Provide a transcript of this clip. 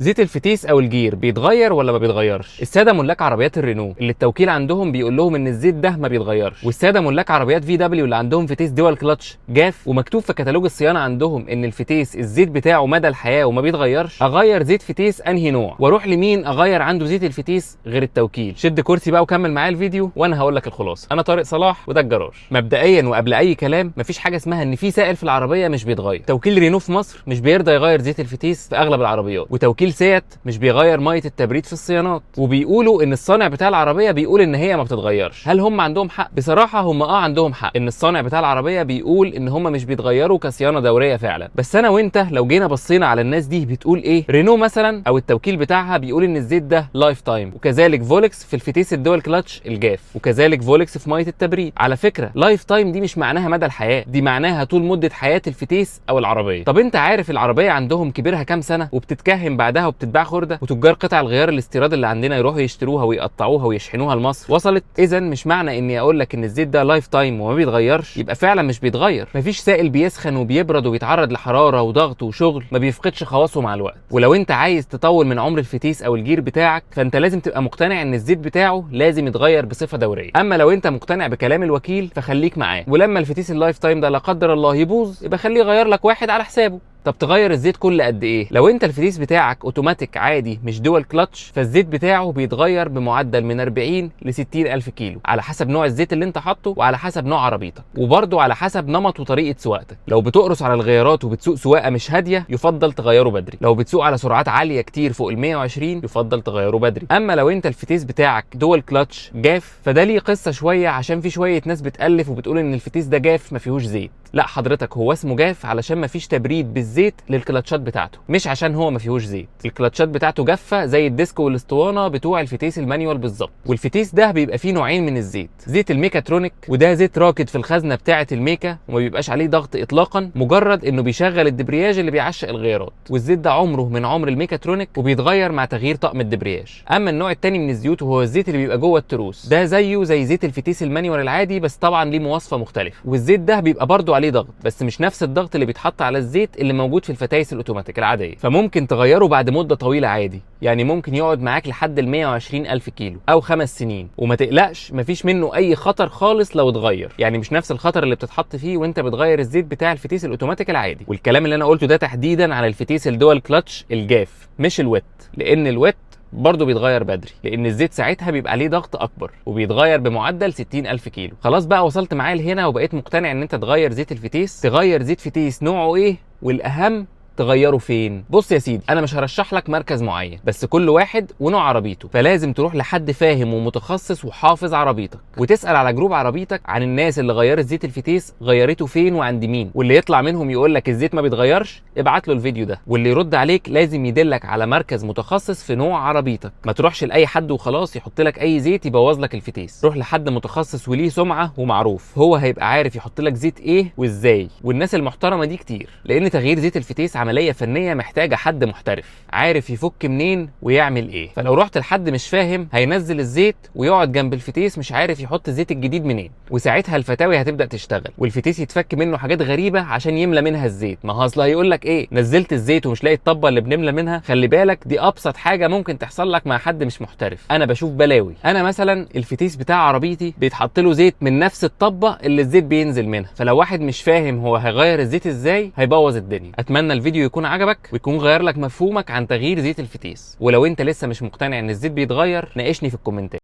زيت الفتيس او الجير بيتغير ولا ما بيتغيرش؟ الساده ملاك عربيات الرينو اللي التوكيل عندهم بيقول لهم ان الزيت ده ما بيتغيرش، والساده ملاك عربيات في دبليو اللي عندهم فتيس دول كلتش جاف ومكتوب في كتالوج الصيانه عندهم ان الفتيس الزيت بتاعه مدى الحياه وما بيتغيرش، اغير زيت فتيس انهي نوع واروح لمين اغير عنده زيت الفتيس غير التوكيل؟ شد كرسي بقى وكمل معايا الفيديو وانا هقول لك الخلاصه. انا طارق صلاح وده الجراج. مبدئيا وقبل اي كلام، مفيش حاجه اسمها ان في سائل في العربيه مش بيتغير. توكيل رينو في مصر مش بيرضى يغير زيت الفتيس في اغلب العربيات، وتوكيل سيات مش بيغير ميه التبريد في الصيانات، وبيقولوا ان الصانع بتاع العربيه بيقول ان هي ما بتتغيرش. هل هم عندهم حق؟ بصراحه هم عندهم حق ان الصانع بتاع العربيه بيقول ان هم مش بيتغيروا كصيانه دوريه فعلا. بس انا وانت لو جينا بصينا على الناس دي بتقول ايه، رينو مثلا او التوكيل بتاعها بيقول ان الزيت ده لايف تايم، وكذلك فولكس في الفتيس الدول كلتش الجاف، وكذلك فولكس في ميه التبريد. على فكره لايف تايم دي مش معناها مدى الحياه، دي معناها طول مده حياه الفتيس او العربيه. طب انت عارف العربيه عندهم كبيرها كام سنه وبتتكهن بعدها وبتتباع خرده، وتجار قطع الغيار الاستيراد اللي عندنا يروحوا يشتروها ويقطعوها ويشحنوها لمصر؟ وصلت؟ اذا مش معنى اني اقول لك ان الزيت ده لايف تايم وما بيتغيرش يبقى فعلا مش بيتغير. مفيش سائل بيسخن وبيبرد وبيتعرض لحراره وضغط وشغل ما بيفقدش خواصه مع الوقت. ولو انت عايز تطول من عمر الفتيس او الجير بتاعك فانت لازم تبقى مقتنع ان الزيت بتاعه لازم يتغير بصفه دوريه. اما لو انت مقتنع بكلام الوكيل فخليك معاه، ولما الفتيس اللايف تايم ده لا قدر الله يبوظ يبقى خليه يغير لك واحد على حسابه. طب تغير الزيت كل قد ايه؟ لو انت الفتيس بتاعك اوتوماتيك عادي مش دول كلتش فالزيت بتاعه بيتغير بمعدل من 40 ل 60 الف كيلو، على حسب نوع الزيت اللي انت حاطه وعلى حسب نوع عربيتك، وبرده على حسب نمط وطريقه سواقتك. لو بتقرص على الغيارات وبتسوق سواقه مش هاديه يفضل تغيره بدري، لو بتسوق على سرعات عاليه كتير فوق ال 120 يفضل تغيره بدري. اما لو انت الفتيس بتاعك دول كلتش جاف فده ليه قصه شويه، عشان في شويه ناس بتالف وبتقول ان الفتيس ده جاف ما فيهوش زيت. لا حضرتك، هو اسمه جاف علشان ما فيش تبريد بالزيت للكلاتشات بتاعته، مش عشان هو ما فيهوش زيت. الكلاتشات بتاعته جافه زي الديسك والاسطوانه بتوع الفتيس المانيوال بالظبط. والفتيس ده بيبقى فيه نوعين من الزيت، زيت الميكاترونيك وده زيت راكد في الخزنه بتاعه الميكا وما بيبقاش عليه ضغط اطلاقا، مجرد انه بيشغل الدبرياج اللي بيعشق الغيارات، والزيت ده عمره من عمر الميكاترونيك وبيتغير مع تغيير طقم الدبرياج. اما النوع الثاني من الزيوت وهو الزيت اللي بيبقى جوه التروس، ده زيه زي زيت الفتيس المانيوال العادي بس طبعا ليه مواصفه مختلفه، والزيت ده بيبقى برده عليه ضغط بس مش نفس الضغط اللي بيتحط على الزيت اللي موجود في الفتايس الاوتوماتيك العاديه، فممكن تغيره بعد مده طويله عادي، يعني ممكن يقعد معاك لحد ال 120 الف كيلو او 5 سنين، وما تقلقش مفيش منه اي خطر خالص لو اتغير، يعني مش نفس الخطر اللي بتتحط فيه وانت بتغير الزيت بتاع الفتيس الاوتوماتيك العادي. والكلام اللي انا قلته ده تحديدا على الفتيس الدول كلتش الجاف مش الويت، لان الويت برضه بيتغير بدري لان الزيت ساعتها بيبقى عليه ضغط اكبر وبيتغير بمعدل 60 الف كيلو. خلاص بقى وصلت معايا لهنا وبقيت مقتنع ان انت تغير زيت الفتيس، تغير زيت فتيس نوعه ايه والاهم تغيره فين. بص يا سيدي، انا مش هرشح لك مركز معين، بس كل واحد ونوع عربيته، فلازم تروح لحد فاهم ومتخصص وحافظ عربيتك، وتسال على جروب عربيتك عن الناس اللي غيرت زيت الفتيس غيرته فين وعند مين، واللي يطلع منهم يقول لك الزيت ما بيتغيرش ابعت له الفيديو ده، واللي يرد عليك لازم يدلك على مركز متخصص في نوع عربيتك. ما تروحش لاي حد وخلاص يحط لك اي زيت يبوظ لك الفتيس، روح لحد متخصص وليه سمعه ومعروف، هو هيبقى عارف يحط لك زيت ايه وازاي. والناس المحترمه دي كتير، لان تغيير زيت الفتيس عمليه فنيه محتاجه حد محترف عارف يفك منين ويعمل ايه. فلو رحت لحد مش فاهم هينزل الزيت ويقعد جنب الفتيس مش عارف يحط الزيت الجديد منين، وساعتها الفتاوي هتبدا تشتغل والفتيس يتفك منه حاجات غريبه عشان يملى منها الزيت. ما هو اصل هيقول لك ايه، نزلت الزيت ومش لاقي الطبه اللي بنملى منها. خلي بالك دي ابسط حاجه ممكن تحصل لك مع حد مش محترف. انا بشوف بلاوي. انا مثلا الفتيس بتاع عربيتي بيتحط له زيت من نفس الطبه اللي الزيت بينزل منها، فلو واحد مش فاهم هو هيغير الزيت ازاي هيبوظ الدنيا. اتمنى الفيديو يكون عجبك ويكون غير لك مفهومك عن تغيير زيت الفتيس، ولو انت لسه مش مقتنع ان الزيت بيتغير ناقشني في الكومنتات.